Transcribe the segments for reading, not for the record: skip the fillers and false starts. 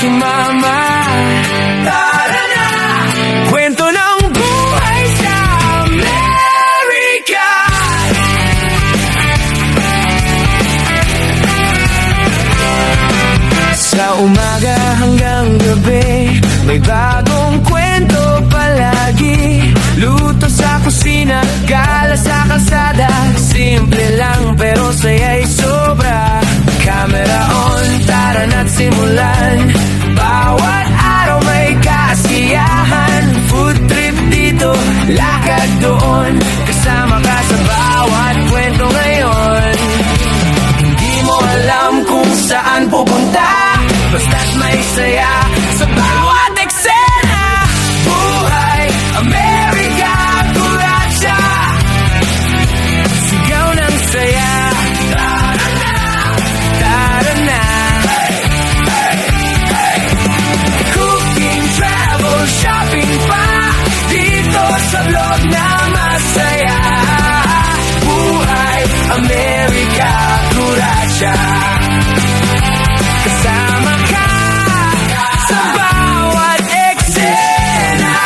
si mama. Tara na, kwento ng buhay sa Amerika. Sa umaga hanggang gabi, may bagong kwento palagi. Luto sa kusina, gala sa kalsada. Simple lang pero saya'y sobra. Camera on, tara na't simulan. Bawat araw may kasiyahan. Food trip dito, lakad doon. Kasama ka sa bawat kwento ngayon. Hindi mo alam kung saan pupunta, basta't may saya sa bawat eksena. Buhay Amerika, Kuratsya, sigaw ng saya. Tara na, tara na. Cooking, travel, shopping pa, dito sa vlog na masaya. Buhay Amerika, Kuratsya, kasama ka sa bawat eksena.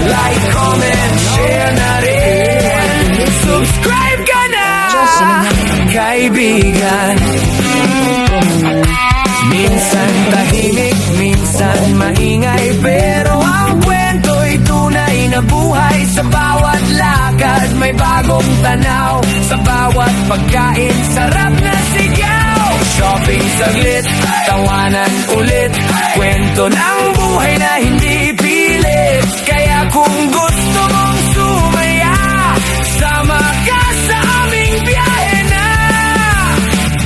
Like, comment, share na rin. Subscribe ka na, kaibigan. Minsan tahimik, minsan maingay, pero ang kwento'y tunay na buhay. Sa bawat lakad may bagong tanaw. Sa bawat pagkain, sarap na sigaw. Shopping saglit, tawanan ulit. Kwento ng buhay na hindi pilit. Kaya kung gusto mong sumaya, sama ka sa aming biyahe na.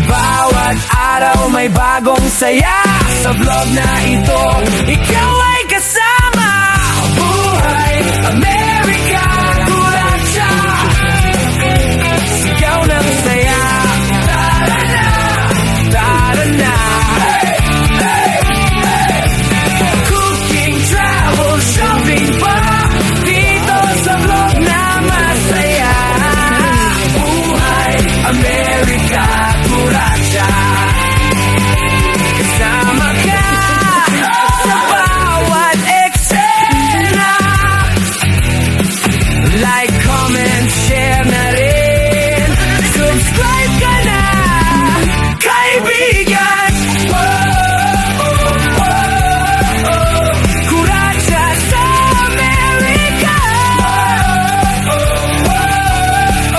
Bawat araw may bagong saya. Sa vlog na ito, ikaw ay kasama. Buhay Amerika, Kuratsya, sigaw ng saya. Tara na, tara na. Cooking, travel, shopping pa, dito sa vlog na masaya. Buhay Amerika, Kuratsya, kasama ka sa bawat eksena. Like, comment, share na rin. Subscribe ka na, kaibigan. Kuratsya sa Amerika.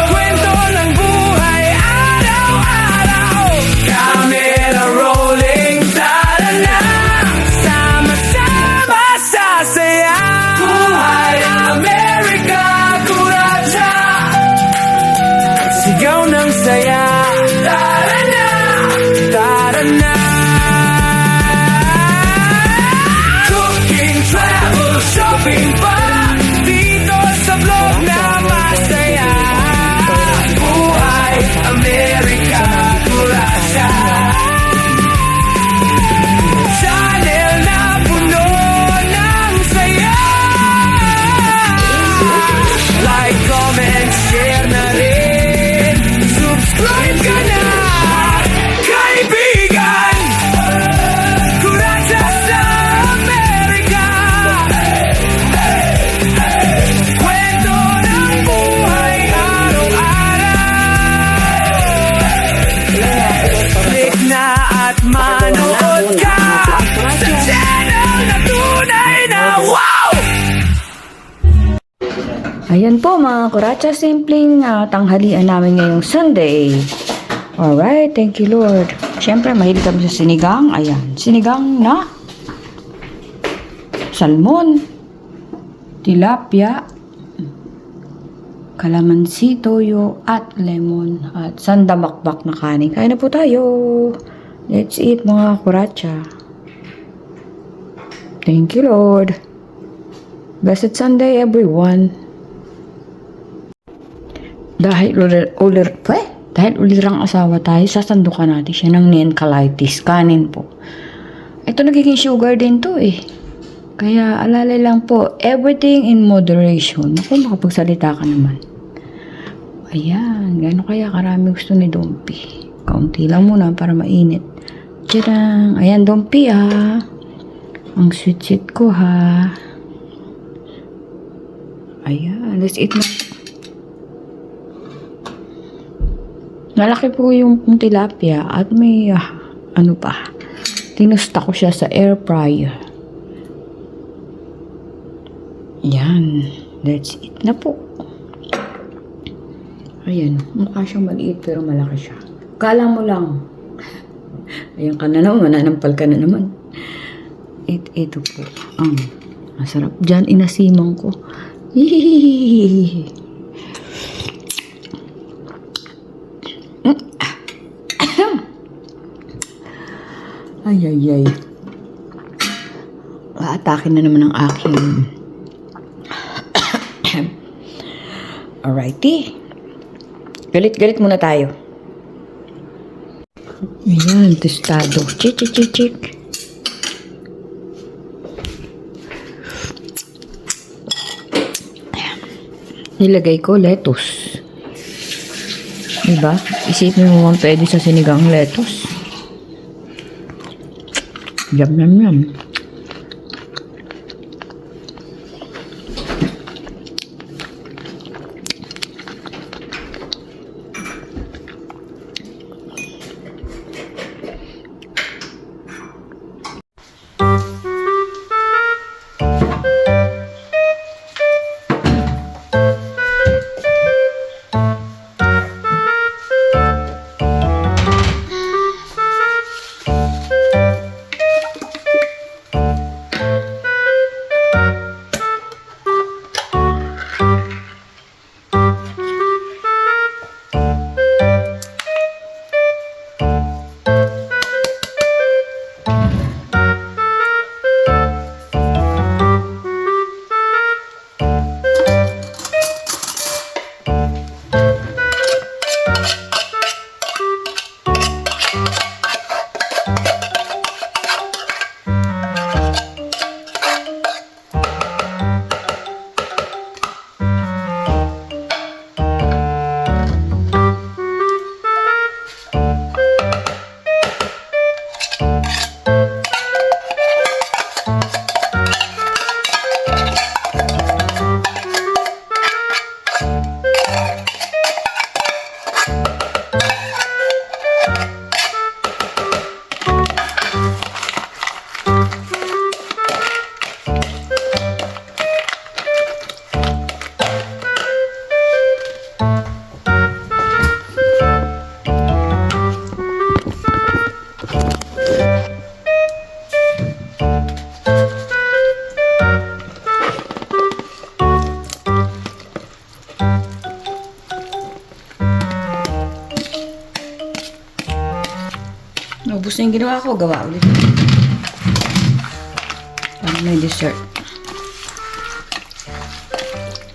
Kwento ng buhay araw-araw. Camera rolling, tara na. Sama-sama sa saya. Buhay Amerika, Kuratsya, sigaw ng saya. Tara na, tara na. Cooking, travel, shopping pa, dito sa vlog na masaya. Buhay Amerika, Kuratsya, channel na puno ng saya. Like, comment, share na rin. Subscribe ka na, kaibigan. Kuratsya sa Amerika. Kwento ng buhay araw-araw. Click na at manood ka sa channel na tunay na wow! Ayan po mga Kuratsya, simpleng tanghalian namin ngayong Sunday. Alright, thank you Lord. Siyempre, mahilig kami sa sinigang. Ayan, sinigang na salmon, tilapia, kalamansi, toyo, at lemon, at sandamakbak na kanin. Kain na po tayo. Let's eat mga Kuratsya. Thank you Lord. Blessed Sunday everyone. Dahil ulirang asawa tayo, sasandukan natin siya ng neoncolitis. Kanin po. Ito nagiging sugar din to eh. Kaya alalay lang po, everything in moderation. Naku, makapagsalita ka naman. Ayan, gano'n kaya karami gusto ni Dompi. Kaunti lang muna para mainit. Tadang! Ayan, Dompi Ang sweet-sweet ko Ayan, let's eat na. Malaki po yung tilapia at may ano pa. Tinusta ko siya sa air fryer. Yan. Let's eat na po. Ayan. Mukha siyang maliit pero malaki siya. Kala mo lang. Ayan ka na naman. Mananampal ka na naman. Ito po. Masarap dyan. Inasimang ko. Hihihihi. Ay. Aatake na naman ang aking. Alrighty. Galit muna tayo. Ayan, tostado. Chik. Nilagay ko lettuce. Diba? Isipin mo man pwede sa sinigang lettuce. Yum. Naubos na yung ginawa ko. Gawa ulit. Para may dessert.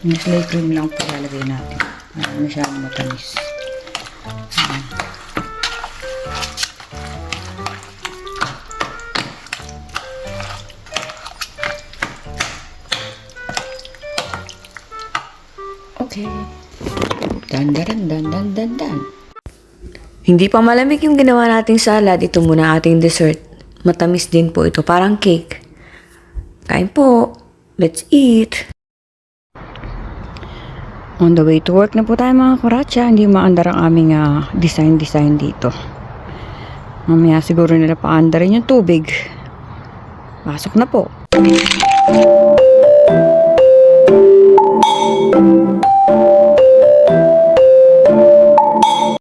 Nestle cream lang po lalagay natin. Masyadong matamis. Okay. Dan. Hindi pa malamig yung ginawa nating salad. Ito muna ating dessert. Matamis din po ito. Parang cake. Kain po. Let's eat. On the way to work na po tayo mga kuratsa. Hindi maandar ang aming design dito. Mamaya siguro nila paandarin yung tubig. Pasok na po.